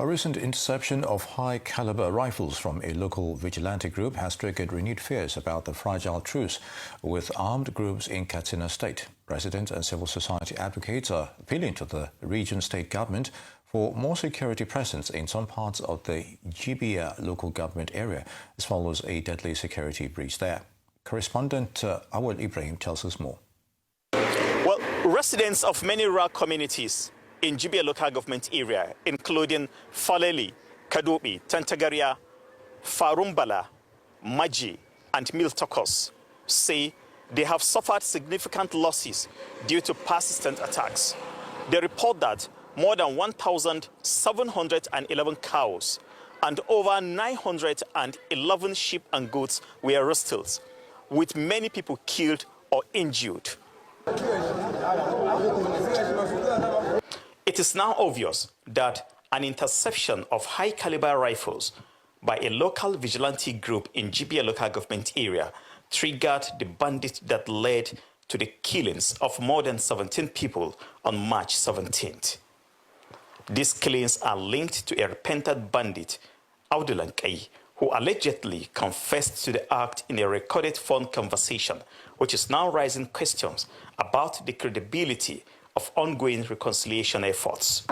A recent interception of high-caliber rifles from a local vigilante group has triggered renewed fears about the fragile truce with armed groups in Katsina State. Residents and civil society advocates are appealing to the region state government for more security presence in some parts of the Jibia local government area, as follows a deadly security breach there. Correspondent Awal Ibrahim tells us more. Well, residents of many rural communities in Jibia local government area, including Faleli, Kadobi, Tantagaria, Farumbala, Maji, and Miltokos, say they have suffered significant losses due to persistent attacks. They report that more than 1,711 cows and over 911 sheep and goats were arrested, with many people killed or injured. It is now obvious that an interception of high-caliber rifles by a local vigilante group in Jibia local government area triggered the bandit that led to the killings of more than 17 people on March 17th. These killings are linked to a repentant bandit, Vigilante, who allegedly confessed to the act in a recorded phone conversation, which is now raising questions about the credibility of ongoing reconciliation efforts.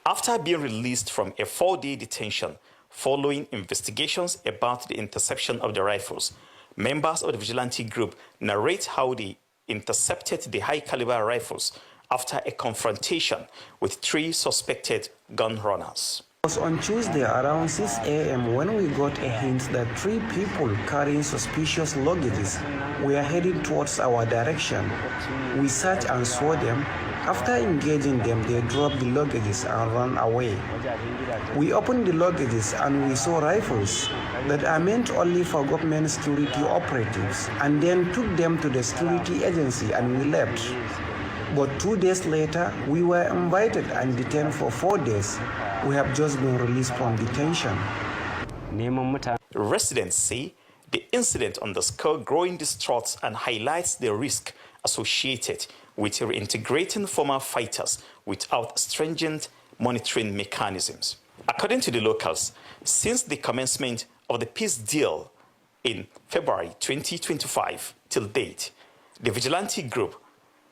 After being released from a 4-day detention following investigations about the interception of the rifles, members of the vigilante group narrate how they intercepted the high-caliber rifles after a confrontation with 3 suspected gun runners. It was on Tuesday around 6 a.m. when we got a hint that 3 people carrying suspicious luggages were heading towards our direction. We searched and saw them. After engaging them, they dropped the luggages and ran away. We opened the luggages and we saw rifles that are meant only for government security operatives, and then took them to the security agency and we left. But 2 days later, we were invited and detained for 4 days. We have just been released from detention. Residents say the incident underscores growing distrust and highlights the risk associated with reintegrating former fighters without stringent monitoring mechanisms. According to the locals, since the commencement of the peace deal in February 2025 till date, the vigilante group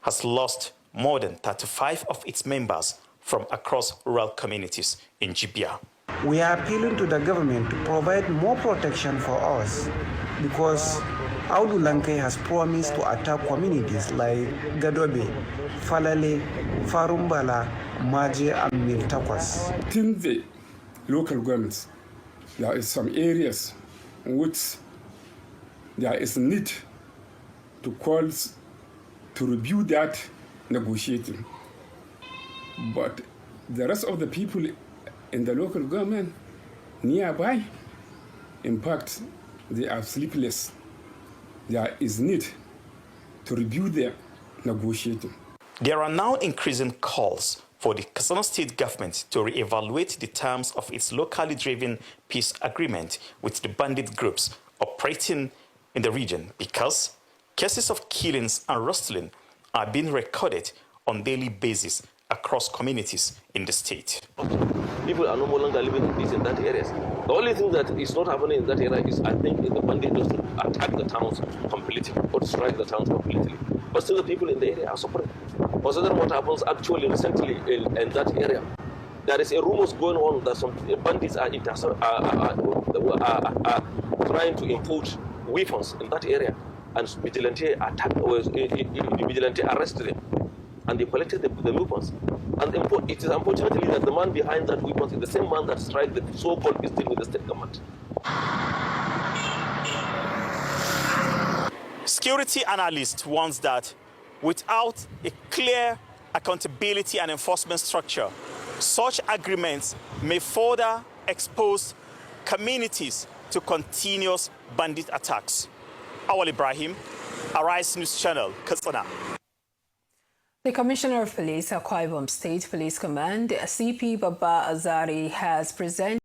has lost more than 35 of its members from across rural communities in Jibia. We are appealing to the government to provide more protection for us because Vigilante has promised to attack communities like Gadobe, Falale, Farumbala, Maje, and Miltakwas. Within the local governments, there is some areas in which there is need to call to review that negotiating. But the rest of the people in the local government nearby, in fact, they are sleepless. There is need to review their negotiating. There are now increasing calls for the Katsina State government to reevaluate the terms of its locally driven peace agreement with the bandit groups operating in the region, because cases of killings and rustling are being recorded on a daily basis across communities in the state. People are no longer living in that areas. The only thing that is not happening in that area is, I think, the bandit just to attack the towns completely or to strike the towns completely. But still the people in the area are suffering. Consider what happens actually recently in that area. There is a rumors going on that some bandits are trying to import weapons in that area, and Vigilante Vigilante arrested them, and they collected the weapons. And it is unfortunately that the man behind that weapons is the same man that struck the so-called peace deal with the state government. Security analyst warns that without a clear accountability and enforcement structure, such agreements may further expose communities to continuous bandit attacks. Awal Ibrahim, Arise News Channel, Katsina. The Commissioner of Police, Akwa Ibom State Police Command, CP Baba Azari, has presented